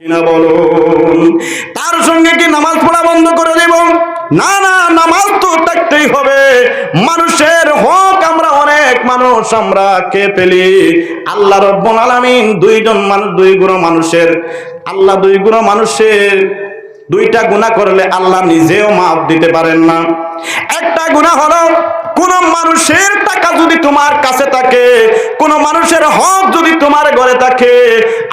কিনা বলুন। তার সঙ্গে কি নামাজ পড়া বন্ধ করে দেব? না না, নামাজ তো থাকতেই হবে। মানুষের হক আমরা অনেক মানুষ আমরা খেয়ে ফেলি। আল্লাহ রব্বুল আলামিন দুই গুণা মানুষের আল্লাহ দুই গুণা মানুষের দুইটা গুনাহ করলে আল্লাহ নিজেও মাফ দিতে পারেন না। একটা গুনাহ হলো কোন মানুষের টাকা যদি তোমার কাছে থাকে, কোন মানুষের হক যদি তোমার ঘরে থাকে,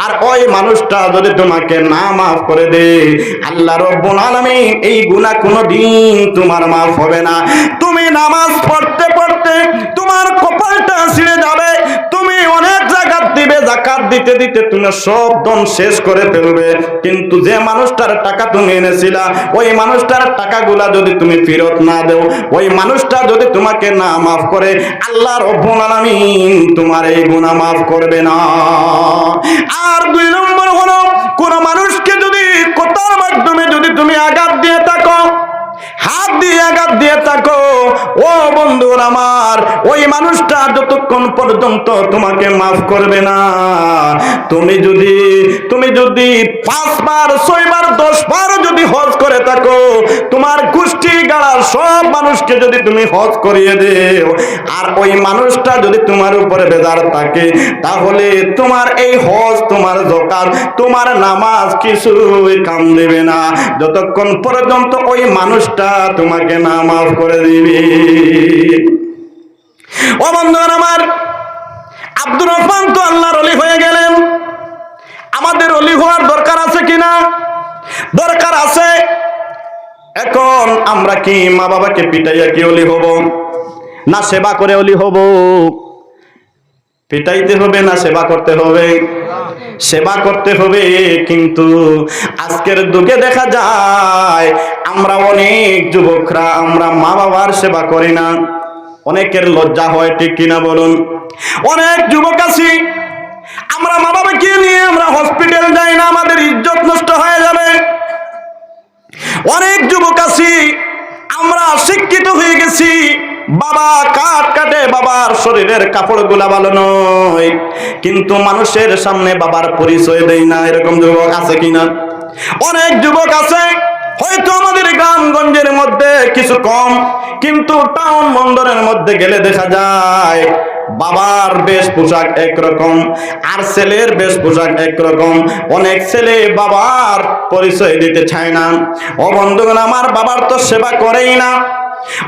আর ওই মানুষটা যদি তোমাকে না মাফ করে দেয়, আল্লাহ রাব্বুল আলামিন এই গুনাহ কোনোদিন তোমার মাফ হবে না। তুমি নামাজ পড়তে পড়তে তোমার কপালটা ছিঁড়ে যাবে, তুমি অনেক যাকাত দিবে, যাকাত দিতে দিতে তুমি সব ধন শেষ করে ফেলবে, কিন্তু যে মানুষটার টাকা তুমি এনেছিলা ওই মানুষটার টাকাগুলা যদি তুমি ফেরত না দাও, ওই মানুষটা যদি তোমাকে না মাফ করে, আল্লাহ রাব্বুল আলামিন তোমার এই গুনাহ মাফ করবে না। আর দুই নম্বর হলো কোন মানুষকে যদি কথার মাধ্যমে যদি তুমি আঘাত দিয়ে থাকো, হাত দিয়ে আঘাত দিয়ে থাকো, ও বন্ধুর আমার, ওই মানুষটা যতক্ষণ পর্যন্ত তোমাকে মাফ করবে না, তুমি যদি 5 বার 6 বার 10 বার যদি হজ করে থাকো, তোমার গোষ্ঠী গাড়ার সব মানুষকে যদি তুমি হজ করিয়ে দেও, আর ওই মানুষটা যদি তোমার উপরে বেজার থাকে, তাহলে তোমার এই হজ, তোমার যাকাত, তোমার নামাজ কিছুই কাম দেবে না, যতক্ষণ পর্যন্ত ওই মানুষটা তোমাকে না মাফ করে দিবে। ও বন্ধুরা আমার, আব্দুর রহমান তো আল্লাহর ওলি হয়ে গেলেন। আমাদের ওলি হওয়ার দরকার আছে কিনা? দরকার আছে। এখন আমরা কি মা বাবাকে পিটাইয়া কি ওলি হব, না সেবা করে ওলি হব? পিটাইতে হবে না সেবা করতে হবে? সেবা করতে হবে। কিন্তু আজকের যুগে দেখা যায় আমরা অনেক যুবকরা আমরা মা বাবার সেবা করি না। অনেকের লজ্জা হয়, ঠিক কিনা বলুন? অনেক যুবক আছি আমরা মা বাবাকে নিয়ে আমরা হসপিটাল যাই না, আমাদের ইজ্জত নষ্ট হয়ে যাবে। অনেক যুবক আছি আমরা শিক্ষিত হয়ে গেছি, বাবা কাঠ কাটে, বাবার শরীরের কাপড়গুলা ভালো নয়, কিন্তু মানুষের সামনে বাবার পরিচয় দেয় না। এরকম যুবক আছে কিনা? অনেক যুবক আছে হয়তো আমাদের গ্রামগঞ্জের মধ্যে কিছু কম, কিন্তু টাউন বন্দরের মধ্যে গেলে দেখা যায় বাবার বেশ পোশাক একরকম আর ছেলের বেশ পোশাক একরকম। অনেক ছেলে বাবার পরিচয় দিতে চায় না। ও বন্ধুগণ আমার, বাবার তো সেবা করেই না।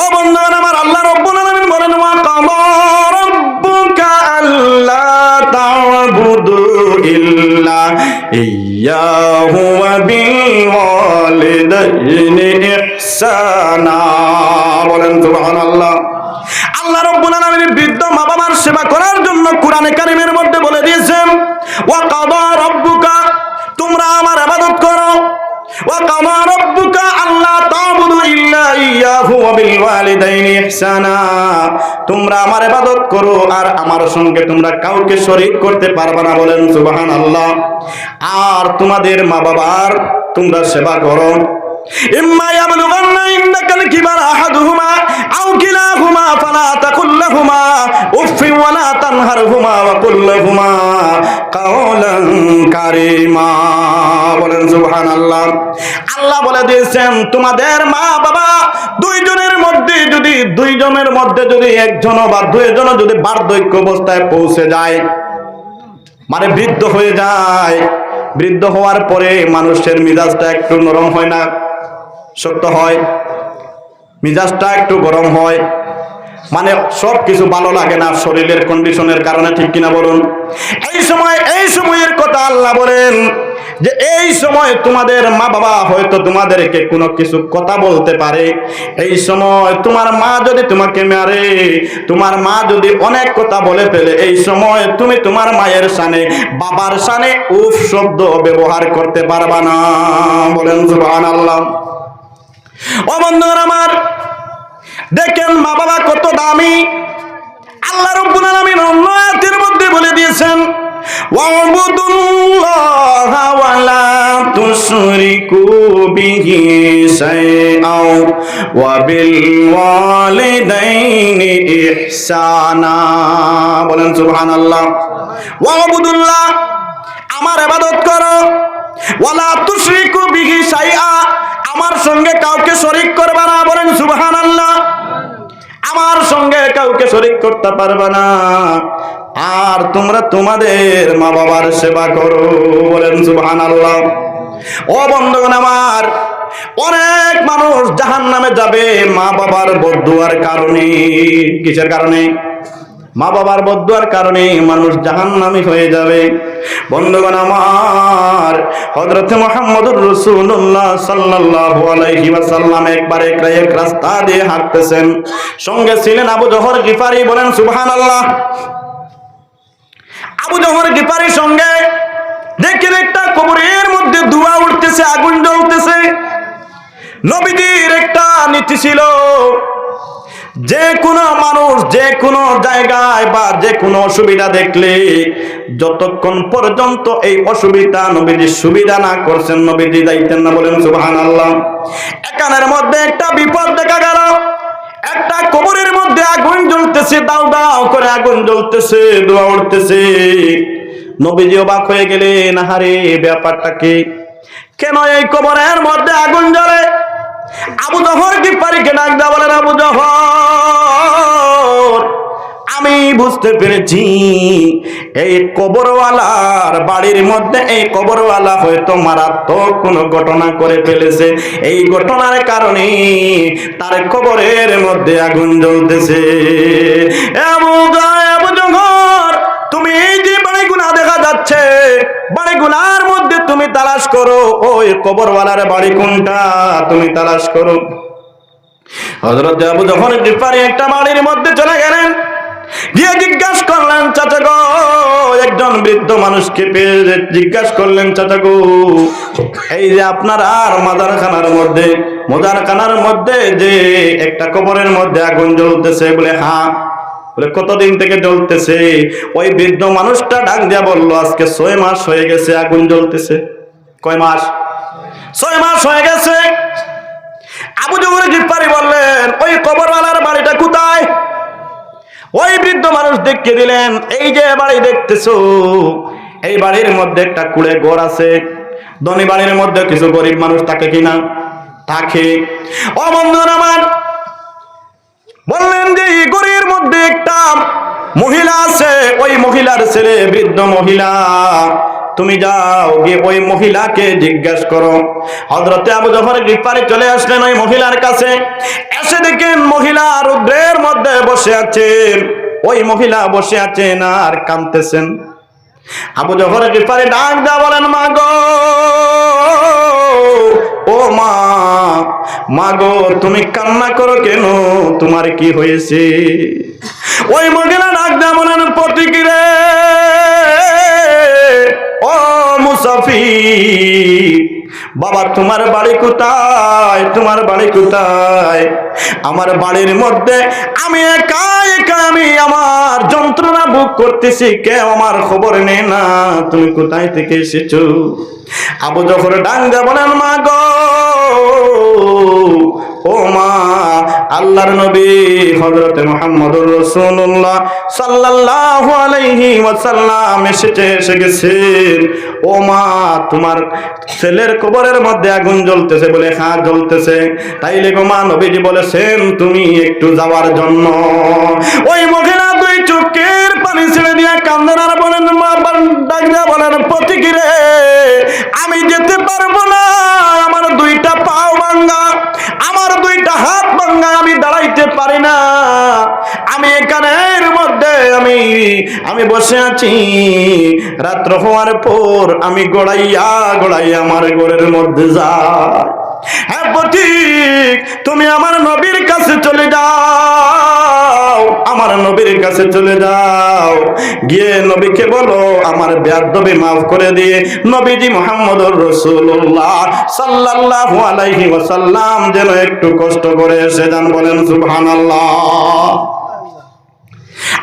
ও বন্ধুগণ আমার, আল্লাহ রাব্বুল আলামিন বলেন, ওয়া কাযা রাব্বুকা আল্লা তা'বুদু ইল্লা ইয়্যাহু ওয়া বিল ওয়ালিদাইনি ইহসানা। বলেন সুবহানাল্লাহ। আল্লাহ রাব্বুল আলামিন বৃদ্ধ মা বাবার সেবা করার জন্য কোরআনে কারীমের মধ্যে বলে দিয়েছেন, ওয়া কাযা রাব্বুকা, তোমরা আমার ইবাদত করো, ওয়া কাযা রাব্বুকা আল্লা তা'বুদু ইল্লা ইয়্যাহু ওয়া বিল ওয়ালিদাইনি ইহসানা, তোমরা আমার ইবাদত করো আর আমার সঙ্গে তোমরা কাউকে শরীক করতে পারবে না। বলেন সুবহানাল্লাহ। আর তোমাদের মা বাবার তোমরা সেবা করো। ইম্মা ইয়াবলুগান্না ইনদাকাল কিবারা আহাদুহুমা আও কিলাহুমা ফালা তাকুল লাহুমা উফফিন ওয়া লা তানহারহুমা ওয়া কুল লাহুমা কাওলান কারীমা। বলেন সুবহানাল্লাহ। আল্লাহ বলে দিয়েছেন তোমাদের মা বাবা দুইজনের মধ্যে যদি একজন বা দুইজন যদি বার্ধক্য অবস্থায় পৌঁছে যায়, মানে বৃদ্ধ হয়ে যায়, বৃদ্ধ হওয়ার পরে মানুষের মিজাজটা একটু নরম হয় না, শক্ত হয়, মিজাজটা একটু গরম হয়, মানে সব কিছু ভালো লাগে না শরীরের কন্ডিশনের কারণে, ঠিক কিনা বলুন? এই সময়ের কথা আল্লাহ বলেন যে এই সময় তোমাদের মা বাবা হয়তো তোমাদেরকে কোনো কিছু কথা বলতে পারে। এই সময় তোমার মা যদি তোমাকে মারে, তোমার মা যদি অনেক কথা বলে ফেলে, এই সময় তুমি তোমার মায়ের শানে, বাবার শানে উফ শব্দ ব্যবহার করতে পারবা না। বলেন সুবহানাল্লাহ। ও বন্ধুরা আমার, দেখেন মা বাবা কত দামি। আল্লাহ রাব্বুল আলামিন অন্য আয়াতের মধ্যে বলে দিয়েছেন, ওয়া'বুদুল্লাহা ওয়া লা তুশরিকু বিহি শাইআও ওয়া বিল ওয়ালিদাইনি ইহসানা। বলেন সুবহানাল্লাহ। ওয়া'বুদুল্লাহ, আমার ইবাদত করো, ওয়ালা তুশরিকু বিহি শাইআ, আমার সঙ্গে কাউকে শরীক করবে না। বলেন সুবহানাল্লাহ। আমার সঙ্গে কাউকে শরীক করতে পারবে না। আর তোমরা তোমাদের মা বাবার সেবা করো। বলেন সুবহানাল্লাহ। ও বন্ধুগণ আমার, অনেক মানুষ জাহান্নামে যাবে মা বাবার বদদুয়ার কারণে। কিসের কারণে? মা বাবার বদদুয়ার কারণে মানুষ জাহান্নামী হয়ে যাবে। বন্ধুগণ আমার, হযরত মুহাম্মদুর রাসূলুল্লাহ সাল্লাল্লাহু আলাইহি ওয়াসাল্লাম একবার এক রাস্তা দিয়ে হাঁটতেছেন, সঙ্গে ছিলেন আবু যহর গিফারি। বলেন সুবহানাল্লাহ। আবু যহর গিফারির সঙ্গে দেখেন একটা কবরের মধ্যে ধোঁয়া উঠতেছে, আগুন জ্বলতেছে। নবীজির একটা নীতি ছিল, যে কোনো মানুষ যে কোনো জায়গায় বা যে কোনো অসুবিধা দেখলে যতক্ষণ পর্যন্ত এই অসুবিধা নবীজি সুবিধা না করছেন নবীজি যাইতেন না। বলেন সুবহানাল্লাহ। এখানের মধ্যে একটা বিপদ দেখা গেল, একটা কবরের মধ্যে আগুন জ্বলতেছে, দাও দাও করে আগুন জ্বলতেছে, ধোঁয়া উঠতেছে। নবীজি অবাক হয়ে গেলেন, আহারে ব্যাপারটা কি, কেন এই কবরের মধ্যে আগুন জ্বলে? আবু যহর গিফারিকে ডাক দেয়া বলেন, আবু যহর, আমি বুঝতে পেরেছি এই কবরওয়ালার বাড়ির মধ্যে এই কবরওয়ালা হয়তো মারাত্মক কোনো ঘটনা করে ফেলেছে। এই ঘটনার কারণে তার কবরের মধ্যে আগুন জ্বলতেছে। আবু যহর, তুমি এই যে বাড়িগুনা দেখা যাচ্ছে, বাড়িগুনার মধ্যে তুমি তালাশ করো ওই কবরওয়ালার বাড়ি কোনটা, তুমি তালাশ করো। হযরত আবু যহর গিফারি একটা বাড়ির মধ্যে চলে গেলেন, গিয়ে জিজ্ঞাসা করলেন, চাচা গো, একজন বৃদ্ধ মানুষকে পেয়ে জিজ্ঞাসা করলেন, চাচা গো, এই যে আপনার আর মজারখানার মধ্যে যে একটা কবরের মধ্যে আগুন জ্বলতেছে? বলে হ্যাঁ। বলে কতদিন থেকে জ্বলতেছে? ওই বৃদ্ধ মানুষটা ডাক দিয়া বলল, আজকে 6 মাস হয়ে গেছে আগুন জ্বলতেছে। কয় মাস? 6 মাস হয়ে গেছে। আবু যহর গিফারি বললেন, ওই কবরওয়ালার বাড়িটা কোথায়? ওই বৃদ্ধ মানুষ দেখিয়ে দিলেন, এই যে বাড়ি দেখতেছো, এই বাড়ির মধ্যে একটা কুড়ে ঘর আছে। ধনী বাড়ির মধ্যে কিছু গরিব মানুষ থাকে কিনা? থাকে। ও বন্ধুরা আমার, বললেন যে এই ঘরের মধ্যে একটা মহিলা আছে, ওই মহিলার ছেলে বৃদ্ধ মহিলা, তুমি যাও গিয়ে ওই মহিলাকে জিজ্ঞাসা করো। হযরতে আবু যহর গিফারি চলে আসলেন ওই মহিলার কাছে। এসে দেখেন মহিলা রৌদ্রের মধ্যে বসে আছেন। ওই মহিলা বসে আছেন আর কাঁদতেছেন। আবু যহর গিফারি ডাক দেয়া বলেন, মা গো, ও মা, মা গো, তুমি কান্না করো কেন? তোমার কি হয়েছে? ওই মহিলা ডাক দেয়া বলেন, প্রতিকিরে ও মুসাফির, বাবা তোমার বাড়ি কোথায়? তোমার বাড়ি কোথায়? আমার বাড়ির মধ্যে আমি একা একা আমি আমার যন্ত্রণা ভোগ করতেছি, কেউ আমার খবর নেই না, তুমি কোথায় থেকে এসেছো? আবু যহর ডাঙ্গা বলেন, মা গো, ও মা, আল্লাহর নবী হযরত মুহাম্মদুর রাসূলুল্লাহ সাল্লাল্লাহু আলাইহি ওয়াসাল্লাম এসে গেছেন। ও মা, তোমার ছেলের কবরের মধ্যে আগুন জ্বলতেছে? বলে হ্যাঁ জ্বলতেছে। তাইলে গো মা, নবীজি বলেছেন তুমি একটু যাওয়ার জন্য। ওই মহিলা দুই চোখের পানি ছেড়ে দিয়ে কান্দেন আর বলেন, মা, ডাক দিয়া বলেন, প্রতিকিরে আমি যেতে পারবো না, আমার দুইটা পাও ভাঙা, আমার দুইটা হাত ভাঙা, আমি দাঁড়াইতে পারি না। আমি এখানের মধ্যে আমি বসে আছি। রাত্র হওয়ার পর আমি গড়াইয়া আমার ঘরের মধ্যে যাই। হ্যাঁ ঠিক, তুমি আমার নবীর কাছে চলে যাও, আমার নবীর কাছে চলে যাও, গিয়ে নবীকে বলো আমার বেয়াদবি মাফ করে দিয়ে নবীজি মুহাম্মদুর রাসূলুল্লাহ সাল্লাল্লাহু আলাইহি ওয়াসাল্লাম যেন একটু কষ্ট করে এসে যান। বলেন সুবহানাল্লাহ।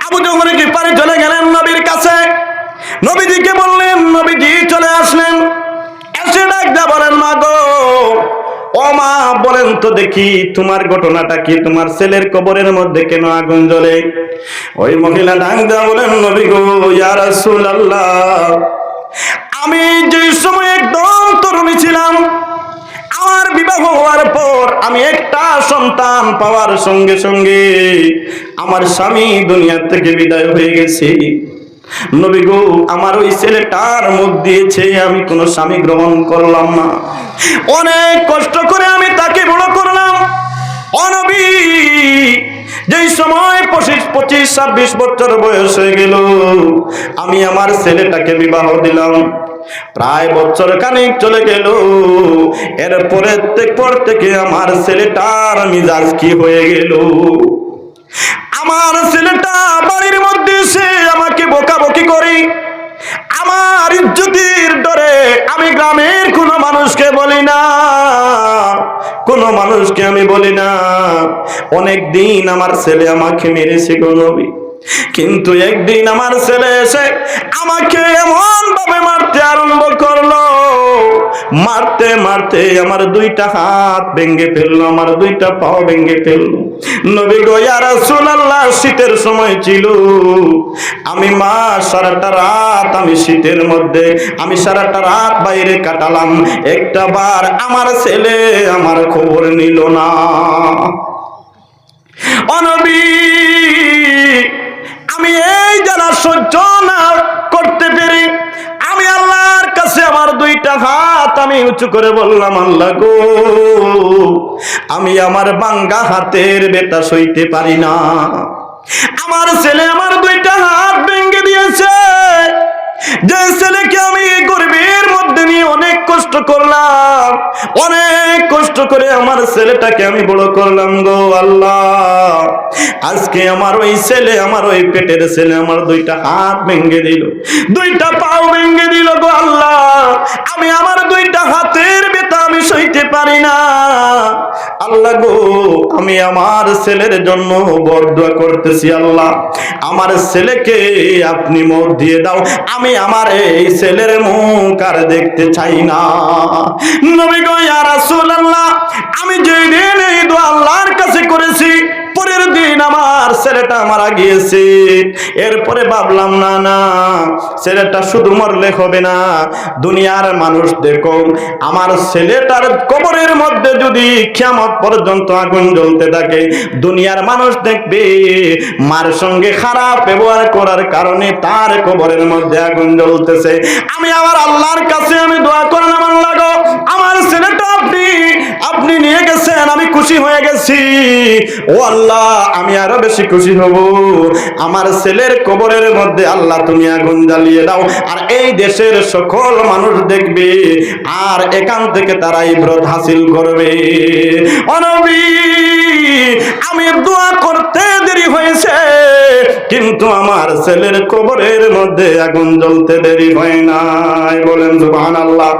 আবু যহর গিফারি চলে গেলেন নবীর কাছে, নবীজিকে বললেন, নবীজি চলে আসলেন। এসে ডাক দেয়া বলেন, মা গো, ও মা, বলেন তো দেখি তোমার ঘটনাটা কি? তোমার ছেলের কবরের মধ্যে কেন আগুন জ্বলে? ওই মহিলা ডাক দেয়া বলেন, নবী গো, ইয়া রাসূলুল্লাহ, আমি যে সময় একদম তরুণী ছিলাম, আমার বিবাহ হওয়ার পর আমি একটা সন্তান পাওয়ার সঙ্গে সঙ্গে আমার স্বামী দুনিয়া থেকে বিদায় হয়ে গেছে। নবী গো, আমার ওই ছেলেটার মুখ দিয়েছে, আমি কোনো স্বামী গ্রহণ করলাম না। অনেক কষ্ট করে আমি তাকে বড় করলাম। ও নবী, যেই সময় 25-26 বছর বয়স হয়ে গেল, আমি আমার ছেলেটাকে বিবাহ দিলাম। প্রায় বছর খানিক চলে গেল, এরপরে পর থেকে আমার ছেলেটার মিজাজ কি হয়ে গেল। আমার ছেলেটা বাড়ির মধ্যে এসে আমাকে বকাবকি করে। আমার ইজ্জতের ডরে আমি গ্রামের কোনো মানুষকে বলি না, কোনো মানুষকে আমি বলি না। অনেক দিন আমার ছেলে আমাকে মেরেছে গো নবী, কিন্তু একদিন আমার ছেলে এসে আমাকে এমন ভাবে মারতে আরম্ভ করলো, মারতে মারতে আমার 2টা হাত ভেঙে ফেললো, আমার 2টা পাও ভেঙে ফেললো। নবী গো ইয়া রাসূলুল্লাহ, শীতের সময় ছিল, আমি সারাটা রাত আমি শীতের মধ্যে আমি সারাটা রাত বাইরে কাটালাম। একটা বার আমার ছেলে আমার খবর নিল না। ও নবী, আমি এই জ্বালা সহ্য না করতে পেরে আমি আল্লাহর কাছে আমার 2টা হাত আমি উঁচু করে বললাম, আল্লাহ গো, আমি আমার বাঙ্গা হাতের ব্যথা সইতে পারি না। আমার ছেলে আমার 2টা হাত ভেঙে দিয়েছে। যে ছেলেকে আমি গরিবের মধ্যে নিয়ে অনেক কষ্ট করলাম, অনেক কষ্ট করে আমার ছেলেটাকে আমি বড় করলাম গো আল্লাহ, আজকে আমার ওই ছেলে, আমার ওই পেটের ছেলে আমার 2টা হাত ভেঙে দিল, 2টা পাও ভেঙে দিল গো আল্লাহ। আমি আমার 2টা হাতের ব্যথা আমি সইতে পারি না। আল্লাহ গো, আমি আমার ছেলের জন্য বরদোয়া করতেছি, আল্লাহ আমার ছেলেকে আপনি মত দিয়ে দাও, আমি আমার এই ছেলের মুখ আর দেখতে চাই না। নবী গো ইয়া রাসূলুল্লাহ, আমি যেই দিন এই দোয়া আল্লাহর কাছে করেছি, পরের দিন আমার ছেলেটা মারা গিয়েছে। এরপরে ভাবলাম না না, ছেলেটা শুধু মরলে হবে না, দুনিয়ার মানুষ দেখো, আমার ছেলেটার কবরের মধ্যে যদি কিয়ামত পর্যন্ত আগুন জ্বলতে থাকে, দুনিয়ার মানুষ দেখবে মার সঙ্গে খারাপ ব্যবহার করার কারণে তার কবরের মধ্যে আগুন জ্বলতেছে। আমি আমার আল্লাহর কাছে আমি দোয়া করলাম, আল্লাহ গো, আমার ছেলেটা আপনি নিয়ে গেছেন, আমি খুশি হয়ে গেছি। ও আল্লাহ, আমি আরো বেশি খুশি হব, আমার ছেলের কবরের মধ্যে আল্লাহ তুমি আগুন জ্বালিয়ে দাও, আর এই দেশের সকল মানুষ দেখবে, আর এখান থেকে তারা ইবরত হাসিল করবে। ও নবী, আমি দোয়া করতে দেরি হয়েছে, কিন্তু আমার ছেলের কবরের মধ্যে আগুন জ্বলতে দেরি হয় নাই। বলেন সুবহানাল্লাহ।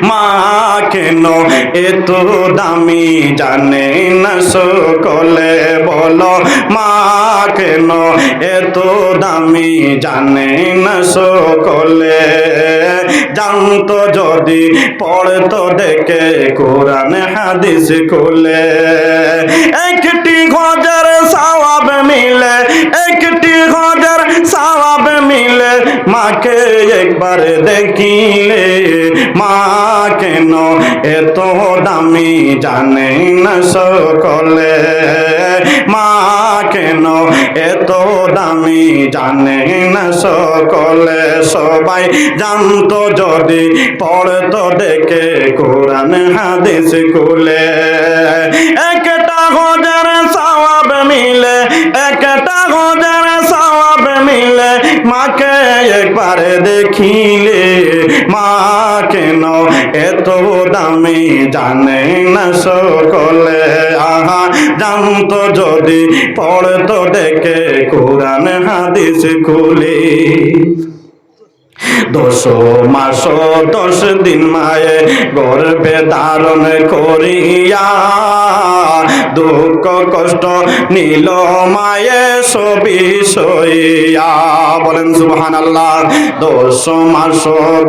মা কেন এত দামি জানে না সকলে, বলো মা কেন এত দামি জানে না সকলে, জানতো যদি পড়তো দেখে কোরআন হাদিস খুলে, একটি গজর সওয়াব মিলে, একটি গজর সওয়াব মিলে, মাকে একবার দেখিলে, মা কেন এত দামি জানে না সকলে, মা কেন এত দামি জানে না সকলে, সবাই জানতো যদি পড়তো দেখে কোরআন হাদিস খুলে, একটা গজর সওয়াব মিলে, একটা গজর সওয়াব মিলে, মাকে একবার দেখিলে, মা কেন এত দামি জানে না সকলে, আহা জানতো যদি পড়তো দেখে কোরআন হাদিস খুলে। 10 মাস 10 দিন মায়ে গর্ভে ধারণ করিয়া, দুঃখ কষ্ট নিল মায়ে সবই সইয়া। বলেন সুবহানাল্লাহ। 10 মাস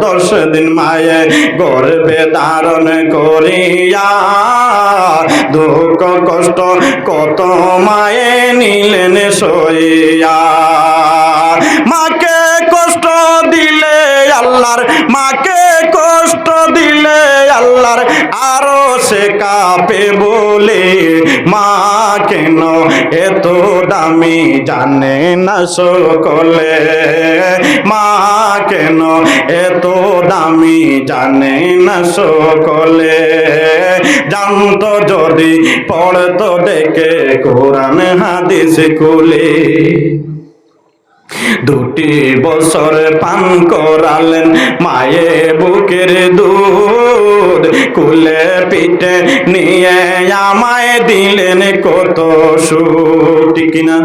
10 দিন মায়ে গর্ভে ধারণ করিয়া, দুঃখ কষ্ট কত মায়ে নিলেন সইয়া। মাকে কষ্ট দিলে আল্লাহর মাকে কষ্ট দিলে আল্লাহর আরো সে কাঁপে বলে মা কেন এত দামি জানে না সকলে মা কেন এত দামি জানে না সকলে জানতো যদি পড়তো ডেকে কোরআন হাদিস কুলে দুটি বছর পান করালেন মায়ে বুকের দুধ কুলে পিঠে নিয়ে আমায় দিলেন কত সুখ ঠিক কিনা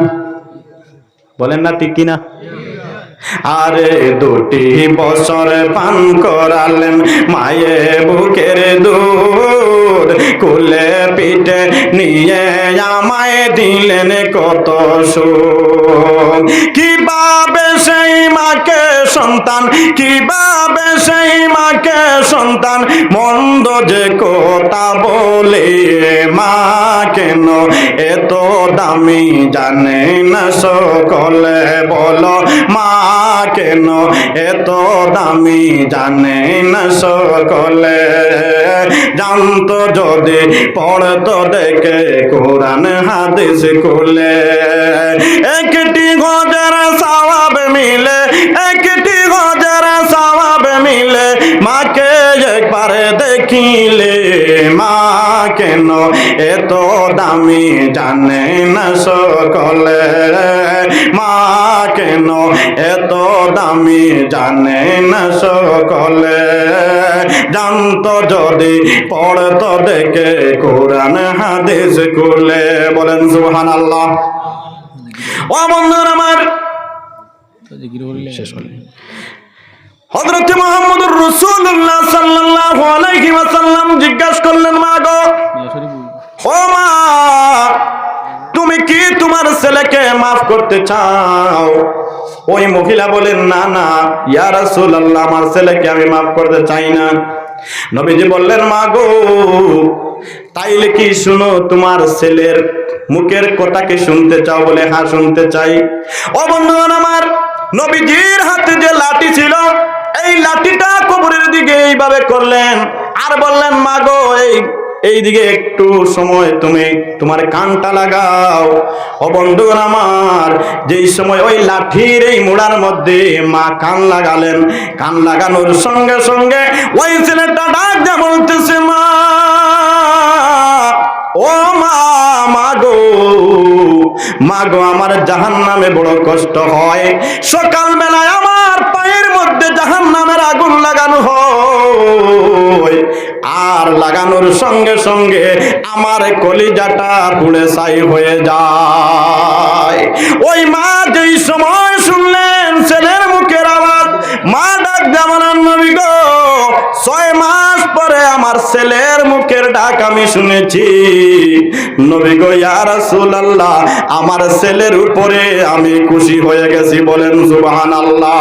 বলেন না ঠিক কিনা আরে দুটি বছর পান করালেন মায়ে বুকের দুধ কুলে পিঠে নিয়ে আমায় দিলেন কত সুখ কিভাবে সেই মাকে সন্তান কিভাবে সেই মাকে সন্তান মন্দ যে কথা বলে মা কেন এত দামি জানে না সকলে বলো মা কেন এত দামি জানে না সকলে জানতো যদি পড়তো দেখে কোরআন হাদিস খুলে একটি গজের সওয়াব মিলে একটি গজের সওয়াব মিলে মাকে একবার দেখিলে মা কেন এত দামি জানে না সকলে মা কেন এত দামি জানে না সকলে জানতো যদি পড়তো দেখে কোরআন হাদিস খুলে বলেন সুবহানাল্লাহ ও বন্ধুরা আমার শেষ হলো হযরত মুহাম্মদুর রাসূলুল্লাহ সাল্লাল্লাহু আলাইহি ওয়াসাল্লাম জিজ্ঞাসা করলেন মা গো ও মা তুমি কি তোমার ছেলেকে maaf করতে চাও ওই মহিলা বলেন না না ইয়া রাসূলুল্লাহ আমার ছেলেকে আমি maaf করতে চাই না নবীজি বললেন মা গো তাইলে কি শুনো তোমার ছেলের মুখের কথা কি শুনতে চাও বলে হ্যাঁ শুনতে চাই ও বন্ধুগণ আমার নবীজির হাতে যে লাঠি ছিল এই লাঠিটা কবরের দিকে এইভাবে করলেন আর বললেন মা গো এই দিকে একটু সময় তুমি তোমার কানটা লাগাও ও বন্ধুগণ আমার যেই সময় ওই লাঠির এই মুড়ার মধ্যে মা কান লাগালেন কান লাগানোর সঙ্গে সঙ্গে ওই ছেলেটা ডাক যা বলতেছে মা ও মা মাগো আমার জাহান্নামে বড় কষ্ট হয় সকাল বেলায় আমার পায়ের মধ্যে জাহান্নামের আগুন লাগানো হয় আর লাগানোর সঙ্গে সঙ্গে আমার কলিজাটা পুড়ে ছাই হয়ে যায় ওই মা যেই সময় শুনলেন ছেলের মুখের আওয়াজ মা ডাক জামানার নবী গো 6 মাস পরে আমার ছেলের মুখের ডাক আমি শুনেছি নবী গো ইয়া রাসূলুল্লাহ আমার ছেলের উপরে আমি খুশি হয়ে গেছি বলেন সুবহানাল্লাহ।